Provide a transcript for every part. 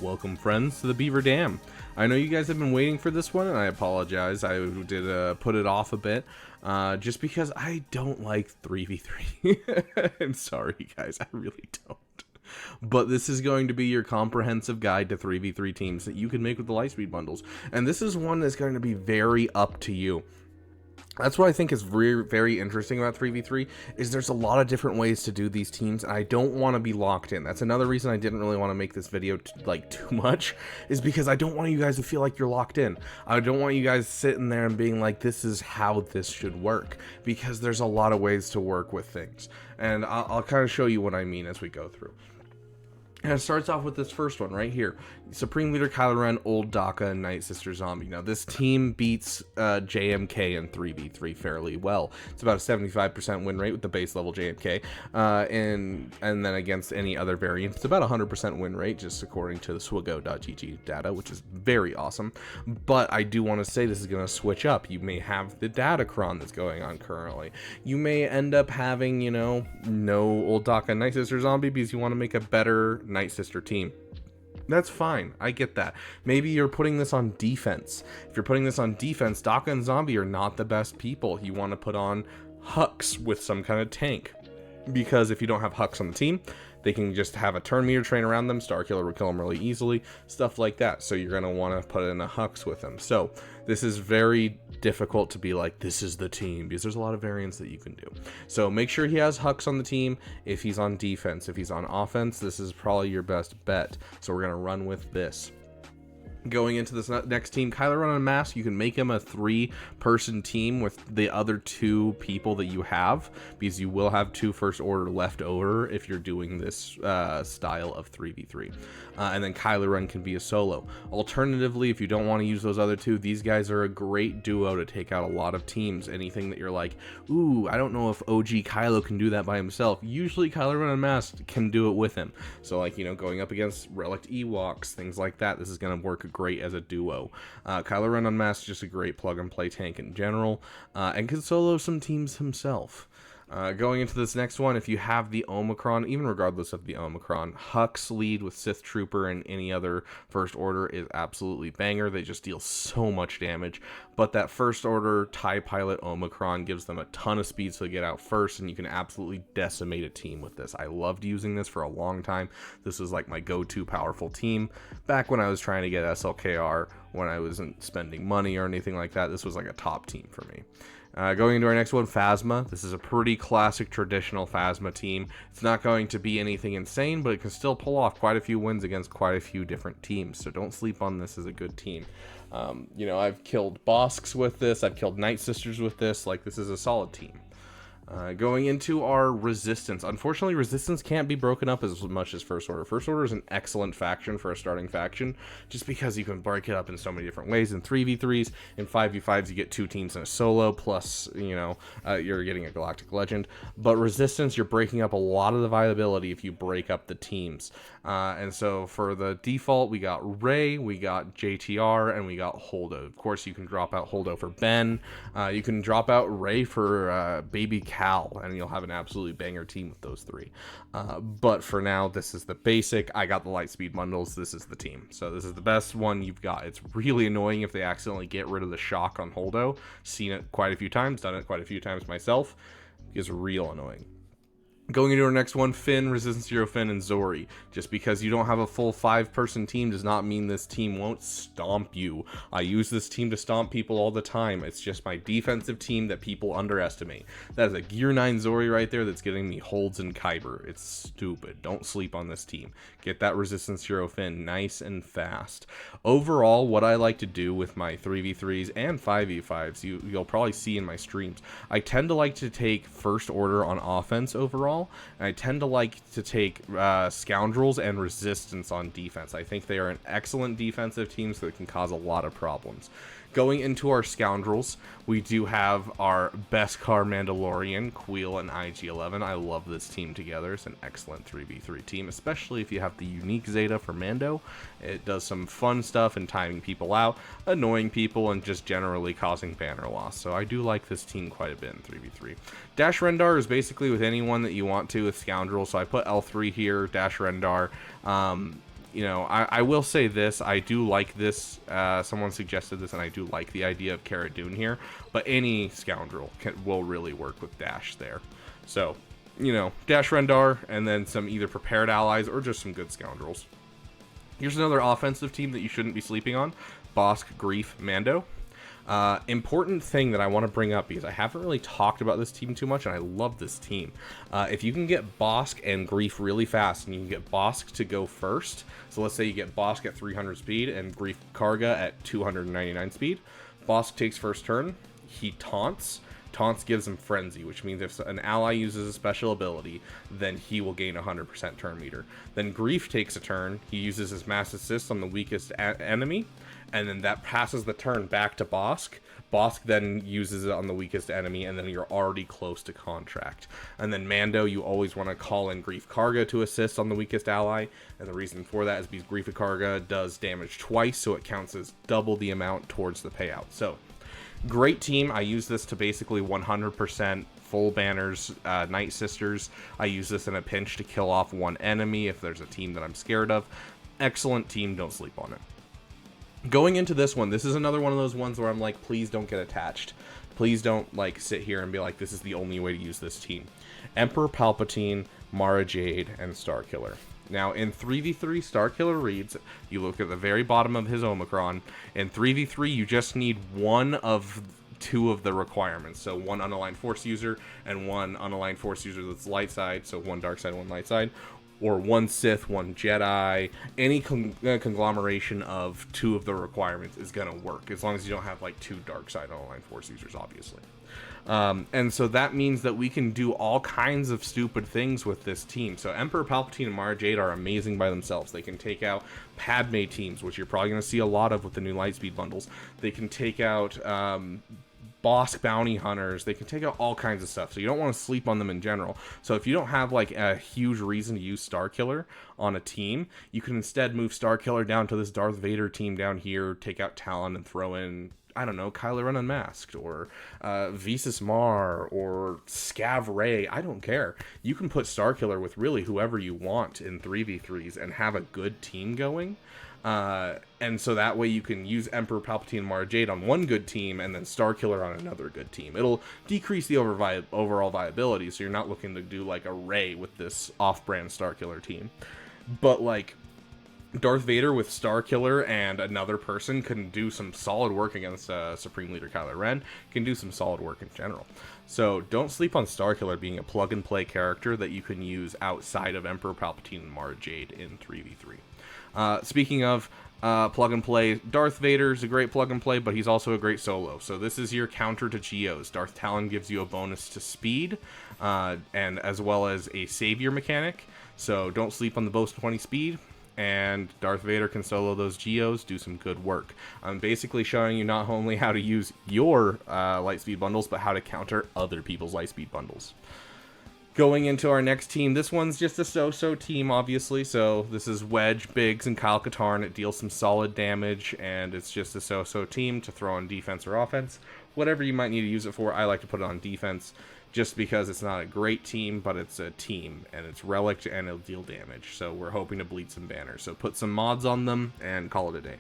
Welcome friends to the Beaver Dam. I know you guys have been waiting for this one, and I apologize. I did put it off a bit, just because I don't like 3v3. I'm sorry guys, I really don't. But this is going to be your comprehensive guide to 3v3 teams that you can make with the Lightspeed bundles. And this is one that's going to be very up to you. That's what I think is very interesting about 3v3 is there's a lot of different ways to do these teams, and I don't want to be locked in. That's another reason I didn't really want to make this video too much, is because I don't want you guys to feel like you're locked in. I don't want you guys sitting there and being like, this is how this should work, because there's a lot of ways to work with things. And I'll kind of show you what I mean as we go through. And it starts off with this first one right here. Supreme Leader Kylo Ren, Old Daka, and Nightsister Zombie. Now, this team beats JMK in 3v3 fairly well. It's about a 75% win rate with the base level JMK. And then against any other variant, it's about a 100% win rate, just according to the swigo.gg data, which is very awesome. But I do want to say this is going to switch up. You may have the Datacron that's going on currently. You may end up having, you know, no Old Daka and Nightsister Zombie because you want to make a better Nightsister team. That's fine. I get that. Maybe you're putting this on defense. If you're putting this on defense, Daka and Zombie are not the best people. You want to put on Hux with some kind of tank. Because if you don't have Hux on the team, they can just have a turn meter train around them. Starkiller will kill them really easily. Stuff like that. So you're going to want to put in a Hux with them. So this is very difficult to be like, this is the team, because there's a lot of variants that you can do. So make sure he has Hux on the team if he's on defense. If he's on offense, this is probably your best bet. So we're going to run with this. Going into this next team, Kylo Ren on Mask, you can make him a 3-person team with the other 2 people that you have, because you will have 2 first order left over if you're doing this style of 3v3. And then Kylo Ren can be a solo. Alternatively, if you don't want to use those other 2, these guys are a great duo to take out a lot of teams. Anything that you're like, ooh, I don't know if OG Kylo can do that by himself. Usually Kylo Ren on Mask can do it with him. So like, you know, going up against relict Ewoks, things like that, this is going to work great as a duo. Kylo Ren Unmasked is just a great plug and play tank in general, and can solo some teams himself. Going into this next one, if you have the Omicron, even regardless of the Omicron, Hux lead with Sith Trooper and any other First Order is absolutely banger. They just deal so much damage, but that First Order TIE Pilot Omicron gives them a ton of speed, so they get out first, and you can absolutely decimate a team with this. I loved using this for a long time. This was like my go-to powerful team. Back when I was trying to get SLKR, when I wasn't spending money or anything like that, this was like a top team for me. Going into our next one, Phasma. This is a pretty classic traditional Phasma team. It's not going to be anything insane, but it can still pull off quite a few wins against quite a few different teams. So don't sleep on this as a good team. You know, I've killed Bosks with this. I've killed Nightsisters with this. Like, this is a solid team. Going into our Resistance. Unfortunately, Resistance can't be broken up as much as First Order. First Order is an excellent faction for a starting faction, just because you can break it up in so many different ways. In 3v3s, in 5v5s, you get 2 teams in a solo, plus, you know, you're getting a Galactic Legend. But Resistance, you're breaking up a lot of the viability if you break up the teams. And so for the default, we got Rey, we got JTR, and we got Holdo. Of course, you can drop out Holdo for Ben. You can drop out Rey for Baby Cal, and you'll have an absolutely banger team with those 3. But for now, this is the basic. I got the Lightspeed bundles. This is the team. So this is the best one you've got. It's really annoying if they accidentally get rid of the shock on Holdo. Seen it quite a few times, done it quite a few times myself. It's real annoying. Going into our next one, Finn, Resistance Zero Finn, and Zori. Just because you don't have a full 5-person team does not mean this team won't stomp you. I use this team to stomp people all the time. It's just my defensive team that people underestimate. That is a Gear 9 Zori right there that's getting me holds and Kyber. It's stupid. Don't sleep on this team. Get that Resistance Zero Finn nice and fast. Overall, what I like to do with my 3v3s and 5v5s, you'll probably see in my streams, I tend to like to take First Order on offense overall. And I tend to like to take Scoundrels and Resistance on defense. I think they are an excellent defensive team, so it can cause a lot of problems. Going into our Scoundrels, we do have our Beskar Mandalorian, Queel, and IG-11. I love this team together. It's an excellent 3v3 team, especially if you have the unique Zeta for Mando. It does some fun stuff in timing people out, annoying people, and just generally causing banner loss. So I do like this team quite a bit in 3v3. Dash Rendar is basically with anyone that you want to with Scoundrel, so I put L3 here, Dash Rendar. you know, I will say this. I do like this. Someone suggested this, and I do like the idea of Cara Dune here. But any Scoundrel will really work with Dash there. So, you know, Dash Rendar, and then some either prepared allies or just some good Scoundrels. Here's another offensive team that you shouldn't be sleeping on. Bossk, Greef, Mando. Important thing that I want to bring up, because I haven't really talked about this team too much, and I love this team. If you can get Bossk and Greef really fast, and you can get Bossk to go first, so let's say you get Bossk at 300 speed and Greef Karga at 299 speed, Bossk takes first turn, he taunts. Taunts gives him Frenzy, which means if an ally uses a special ability, then he will gain 100% turn meter. Then Greef takes a turn, he uses his Mass Assist on the weakest enemy, and then that passes the turn back to Bossk. Bossk then uses it on the weakest enemy, and then you're already close to contract. And then Mando, you always want to call in Greef Karga to assist on the weakest ally, and the reason for that is because Greef Karga does damage twice, so it counts as double the amount towards the payout. So, great team. I use this to basically 100% full banners, Night Sisters. I use this in a pinch to kill off one enemy if there's a team that I'm scared of. Excellent team, don't sleep on it. Going into this one, this is another one of those ones where I'm like, please don't get attached. Please don't like sit here and be like, this is the only way to use this team. Emperor Palpatine, Mara Jade, and Starkiller. Now, in 3v3 Starkiller reads, you look at the very bottom of his Omicron. In 3v3, you just need one of two of the requirements. So one unaligned Force user and one unaligned Force user that's light side. So one dark side, one light side. Or one Sith, one Jedi. Any conglomeration of two of the requirements is going to work, as long as you don't have like two dark side unaligned Force users, obviously. And so that means that we can do all kinds of stupid things with this team. So Emperor Palpatine and Mara Jade are amazing by themselves. They can take out Padme teams, which you're probably going to see a lot of with the new Lightspeed bundles. They can take out Bossk bounty hunters. They can take out all kinds of stuff, so you don't want to sleep on them in general. So if you don't have like a huge reason to use Starkiller on a team, you can instead move Starkiller down to this Darth Vader team down here, take out Talon, and throw in, I don't know, Kylo Ren Unmasked, or Visas Mar, or Scav Ray. I don't care. You can put Starkiller with really whoever you want in 3v3s and have a good team going. And so that way you can use Emperor Palpatine and Mara Jade on one good team and then Starkiller on another good team. It'll decrease the overall viability, so you're not looking to do like a Rey with this off-brand Starkiller team. But like Darth Vader with Starkiller and another person can do some solid work against Supreme Leader Kylo Ren, can do some solid work in general. So don't sleep on Starkiller being a plug-and-play character that you can use outside of Emperor Palpatine and Mara Jade in 3v3. Speaking of plug and play, Darth Vader is a great plug and play, but he's also a great solo. So this is your counter to Geos. Darth Talon gives you a bonus to speed, and as well as a savior mechanic. So don't sleep on the Boast 20 speed, and Darth Vader can solo those Geos, do some good work. I'm basically showing you not only how to use your Lightspeed bundles, but how to counter other people's Lightspeed bundles. Going into our next team, this one's just a so-so team, obviously. So this is Wedge, Biggs, and Kyle Katarn. It deals some solid damage, and it's just a so-so team to throw on defense or offense. Whatever you might need to use it for, I like to put it on defense, just because it's not a great team, but it's a team, and it's relic, and it'll deal damage. So we're hoping to bleed some banners. So put some mods on them, and call it a day.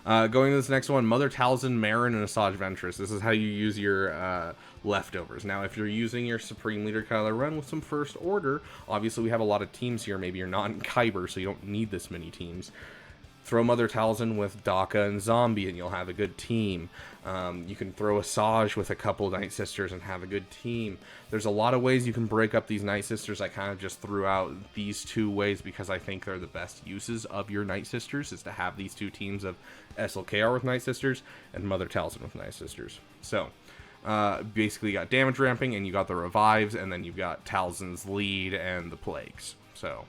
Going to this next one, Mother Talzin, Marin, and Asajj Ventress. This is how you use your leftovers. Now, if you're using your Supreme Leader Kylo Ren with some First Order, obviously we have a lot of teams here. Maybe you're not in Kyber, so you don't need this many teams. Throw Mother Talzin with Daka and Zombie, and you'll have a good team. You can throw Asajj with a couple Night Sisters and have a good team. There's a lot of ways you can break up these Night Sisters. I kind of just threw out these two ways because I think they're the best uses of your Night Sisters, is to have these two teams of SLKR with Night Sisters and Mother Talzin with Night Sisters. So, basically you got damage ramping, and you got the revives, and then you've got Talzin's lead and the plagues. So,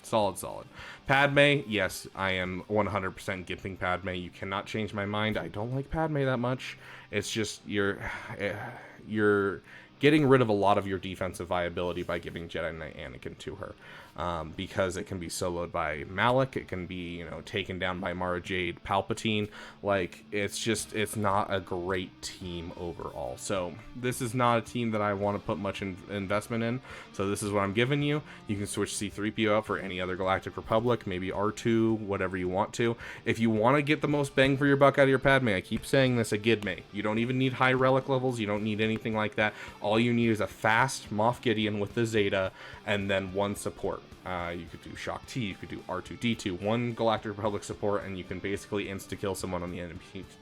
solid. Padme, yes, I am 100% gimping Padme. You cannot change my mind. I don't like Padme that much. It's just you're getting rid of a lot of your defensive viability by giving Jedi Knight Anakin to her. because it can be soloed by Malik, it can be, you know, taken down by Mara Jade, Palpatine. Like, it's not a great team overall. So this is not a team that I want to put much investment in. So this is what I'm giving you. You can switch C-3PO out for any other Galactic Republic, maybe R2, whatever you want to. If you want to get the most bang for your buck out of your Padme, I keep saying this, a Gidme. You don't even need high relic levels. You don't need anything like that. All you need is a fast Moff Gideon with the Zeta, and then one support. You could do Shock T, you could do R2-D2, one Galactic Republic support, and you can basically insta-kill someone on the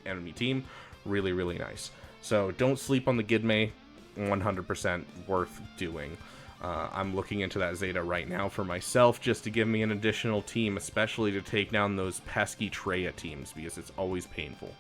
enemy team. Really, really nice. So don't sleep on the Gidme, 100% worth doing. I'm looking into that Zeta right now for myself, just to give me an additional team, especially to take down those pesky Traya teams, because it's always painful.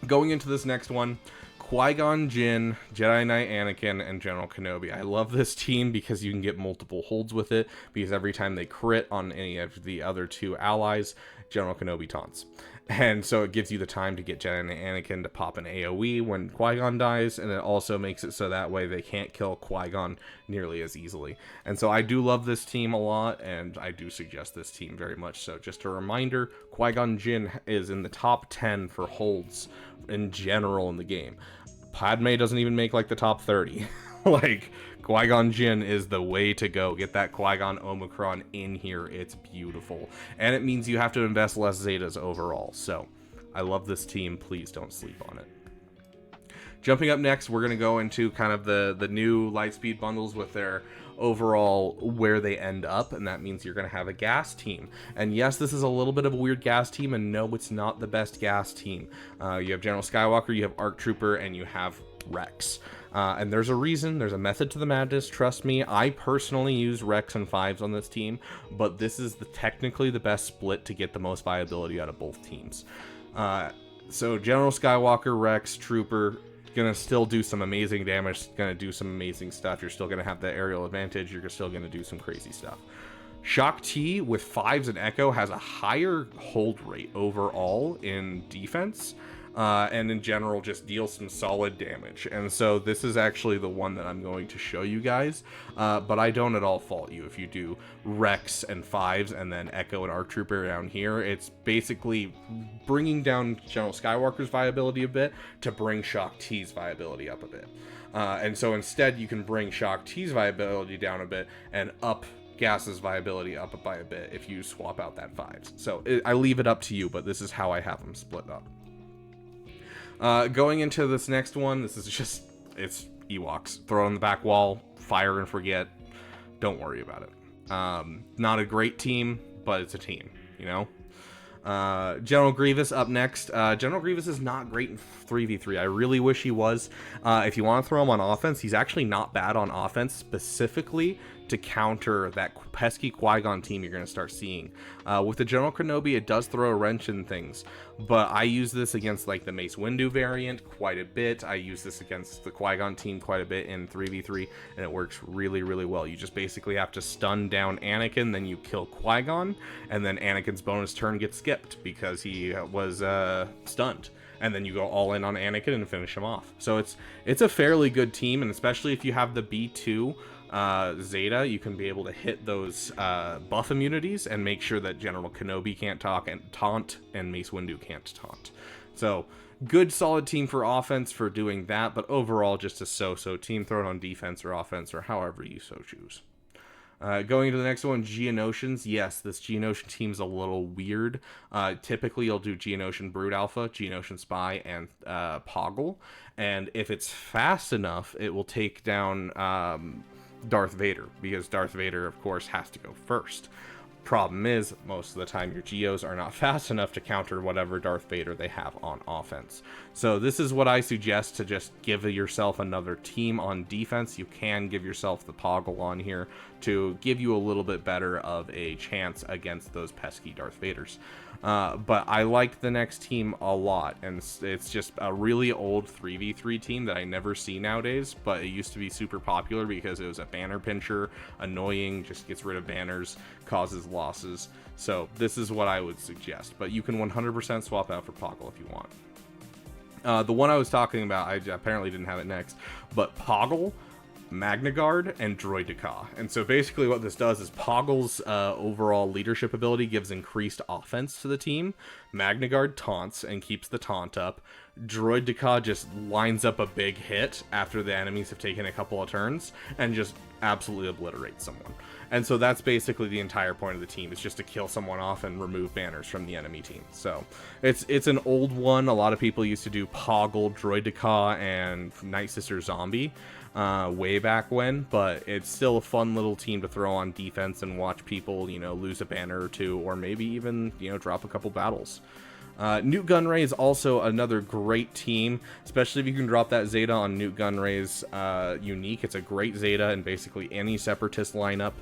Going into this next one, Qui-Gon Jinn, Jedi Knight Anakin, and General Kenobi. I love this team because you can get multiple holds with it, because every time they crit on any of the other two allies, General Kenobi taunts. And so it gives you the time to get Jedi Knight Anakin to pop an AoE when Qui-Gon dies, and it also makes it so that way they can't kill Qui-Gon nearly as easily. And so I do love this team a lot, and I do suggest this team very much so. Just a reminder, Qui-Gon Jinn is in the top 10 for holds in general in the game. Padme doesn't even make like the top 30. Like, Qui-Gon Jinn is the way to go. Get that Qui-Gon Omicron in here. It's beautiful. And it means you have to invest less Zetas overall. So, I love this team. Please don't sleep on it. Jumping up next, we're going to go into kind of the new Lightspeed bundles with their overall where they end up, and that means you're going to have a gas team. And yes, this is a little bit of a weird gas team, and no, it's not the best gas team. You have General Skywalker, you have ARC Trooper, and you have Rex. And there's a reason, there's a method to the madness, trust me. I personally use Rex and 5s on this team, but this is technically the best split to get the most viability out of both teams. So General Skywalker, Rex, Trooper, gonna still do some amazing damage, gonna do some amazing stuff. You're still gonna have the aerial advantage, you're still gonna do some crazy stuff. Shock T with 5s and Echo has a higher hold rate overall in defense, and in general just deals some solid damage. And so this is actually the one that I'm going to show you guys, but I don't at all fault you if you do Rex and 5s and then Echo and ARC Trooper down here. It's basically bringing down General Skywalker's viability a bit to bring Shock T's viability up a bit. And so instead you can bring Shock T's viability down a bit and up Gas's viability up by a bit if you swap out that 5s. So I leave it up to you, but this is how I have them split up. Going into this next one, this is just, it's Ewoks. Throw it on the back wall, fire and forget. Don't worry about it. Not a great team, but it's a team, you know? General Grievous up next. General Grievous is not great in 3v3. I really wish he was. If you want to throw him on offense, he's actually not bad on offense, specifically to counter that pesky Qui-Gon team you're going to start seeing. With the General Kenobi, it does throw a wrench in things, but I use this against like the Mace Windu variant quite a bit. I use this against the Qui-Gon team quite a bit in 3v3, and it works really, really well. You just basically have to stun down Anakin, then you kill Qui-Gon, and then Anakin's bonus turn gets skipped because he was stunned. And then you go all in on Anakin and finish him off. So it's a fairly good team, and especially if you have the B2 Zeta, you can be able to hit those buff immunities and make sure that General Kenobi can't taunt and Mace Windu can't taunt. So good solid team for offense for doing that, but overall just a so-so team. Throw it on defense or offense or however you so choose. Going into the next one, Geonosians. Yes, this Geonosian team's a little weird. Typically, you'll do Geonosian Brood Alpha, Geonosian Spy, and Poggle. And if it's fast enough, it will take down Darth Vader, because Darth Vader, of course, has to go first. Problem is, most of the time your Geos are not fast enough to counter whatever Darth Vader they have on offense. So this is what I suggest, to just give yourself another team on defense. You can give yourself the Poggle on here to give you a little bit better of a chance against those pesky Darth Vaders. But I like the next team a lot, and it's just a really old 3v3 team that I never see nowadays, but it used to be super popular because it was a banner pincher, annoying, just gets rid of banners, causes losses. So this is what I would suggest, but you can 100% swap out for Poggle if you want. The one I was talking about, I apparently didn't have it next, but Poggle, Magna Guard, and Droid Decaa. And so basically what this does is Poggle's overall leadership ability gives increased offense to the team. Magna Guard taunts and keeps the taunt up. Droid Decaa just lines up a big hit after the enemies have taken a couple of turns and just absolutely obliterates someone. And so that's basically the entire point of the team, is just to kill someone off and remove banners from the enemy team. So it's an old one. A lot of people used to do Poggle, Droid Decaa, and Nightsister Zombie way back when, but it's still a fun little team to throw on defense and watch people, you know, lose a banner or two, or maybe even, you know, drop a couple battles. Newt Gunray is also another great team, especially if you can drop that Zeta on Newt Gunray's unique. It's a great Zeta in basically any Separatist lineup.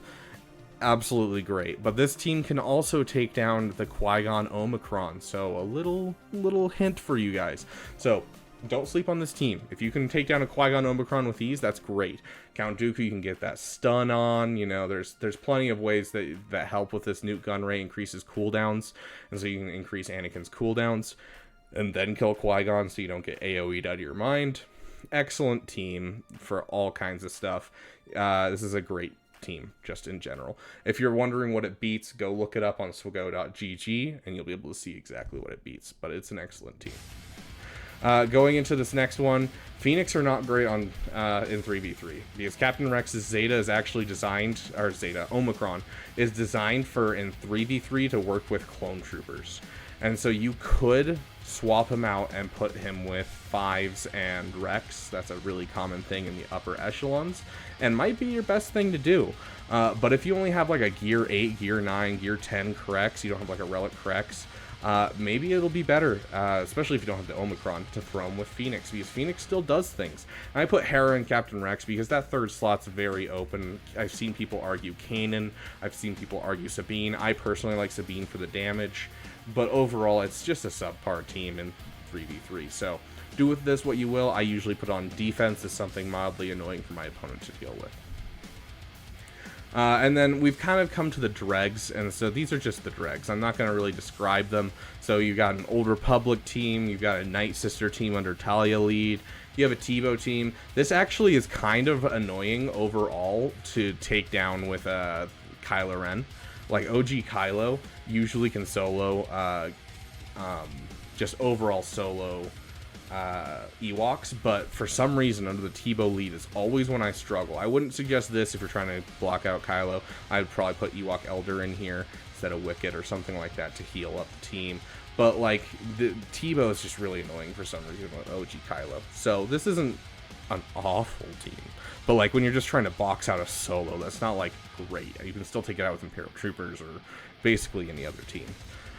Absolutely great. But this team can also take down the Qui-Gon Omicron, so a little hint for you guys. So don't sleep on this team. If you can take down a Qui-Gon Omicron with ease, that's great. Count Dooku, you can get that stun on. You know, there's plenty of ways that help with this. Newt Gunray increases cooldowns, and so you can increase Anakin's cooldowns, and then kill Qui-Gon so you don't get AoE'd out of your mind. Excellent team for all kinds of stuff. This is a great team just in general. If you're wondering what it beats, go look it up on swago.gg and you'll be able to see exactly what it beats, but it's an excellent team. Going into this next one, Phoenix are not great on in 3v3 because Captain Rex's Zeta is actually designed, or Zeta Omicron is designed for in 3v3 to work with clone troopers, and so you could swap him out and put him with Fives and Rex. That's a really common thing in the upper echelons and might be your best thing to do. But if you only have like a gear 8, gear 9, gear 10 Correx, you don't have like a relic Correx, maybe it'll be better, especially if you don't have the Omicron, to throw him with Phoenix, because Phoenix still does things. And I put Hera and Captain Rex because that third slot's very open. I've seen people argue Kanan, I've seen people argue Sabine. I personally like Sabine for the damage, but overall it's just a subpar team in 3v3. So do with this what you will. I usually put on defense as something mildly annoying for my opponent to deal with. And then we've kind of come to the dregs, and so these are just the dregs. I'm not going to really describe them. So you've got an Old Republic team, you've got a Nightsister team under Talia lead, you have a Tebow team. This actually is kind of annoying overall to take down with Kylo Ren. Like OG Kylo usually can solo, just overall solo Ewoks, but for some reason under the Tebow lead is always when I struggle. I wouldn't suggest this if you're trying to block out Kylo. I'd probably put Ewok Elder in here instead of Wicket or something like that to heal up the team. But like the Tebow is just really annoying for some reason with OG Kylo. So this isn't an awful team, but like when you're just trying to box out a solo, that's not like great. You can still take it out with Imperial Troopers or basically any other team.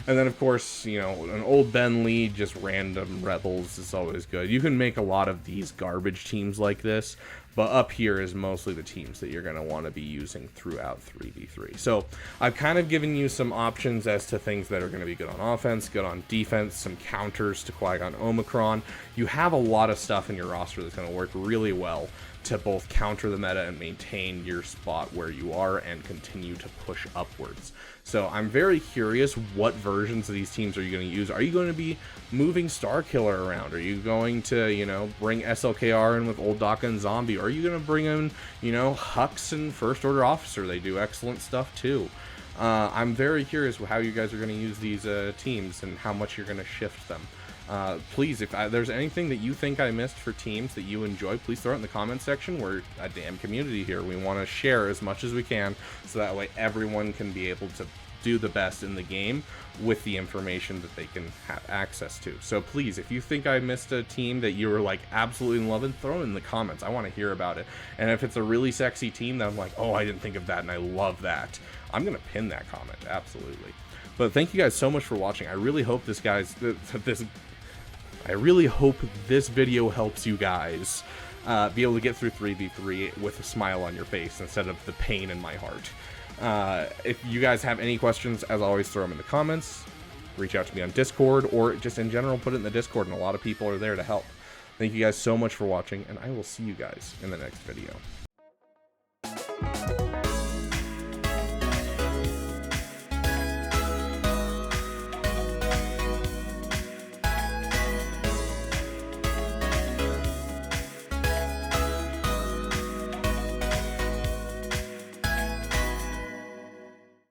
And then, of course, you know, an old Ben lead, just random rebels is always good. You can make a lot of these garbage teams like this, but up here is mostly the teams that you're going to want to be using throughout 3v3. So I've kind of given you some options as to things that are going to be good on offense, good on defense, some counters to Qui-Gon Omicron. You have a lot of stuff in your roster that's going to work really well to both counter the meta and maintain your spot where you are and continue to push upwards. So I'm very curious, what versions of these teams are you going to use? Are you going to be moving Starkiller around? Are you going to, you know, bring SLKR in with Old Daka and Zombie? Or are you going to bring in, you know, Hux and First Order Officer? They do excellent stuff too. I'm very curious how you guys are going to use these teams and how much you're going to shift them. Please, if there's anything that you think I missed for teams that you enjoy, please throw it in the comment section. We're a damn community here. We want to share as much as we can so that way everyone can be able to do the best in the game with the information that they can have access to. So please, if you think I missed a team that you were like absolutely in love with, throw it in the comments. I want to hear about it. And if it's a really sexy team that I'm like, oh, I didn't think of that and I love that, I'm going to pin that comment. Absolutely. But thank you guys so much for watching. I really hope this video helps you guys be able to get through 3v3 with a smile on your face instead of the pain in my heart. If you guys have any questions, as always, throw them in the comments. Reach out to me on Discord, or just in general, put it in the Discord, and a lot of people are there to help. Thank you guys so much for watching, and I will see you guys in the next video.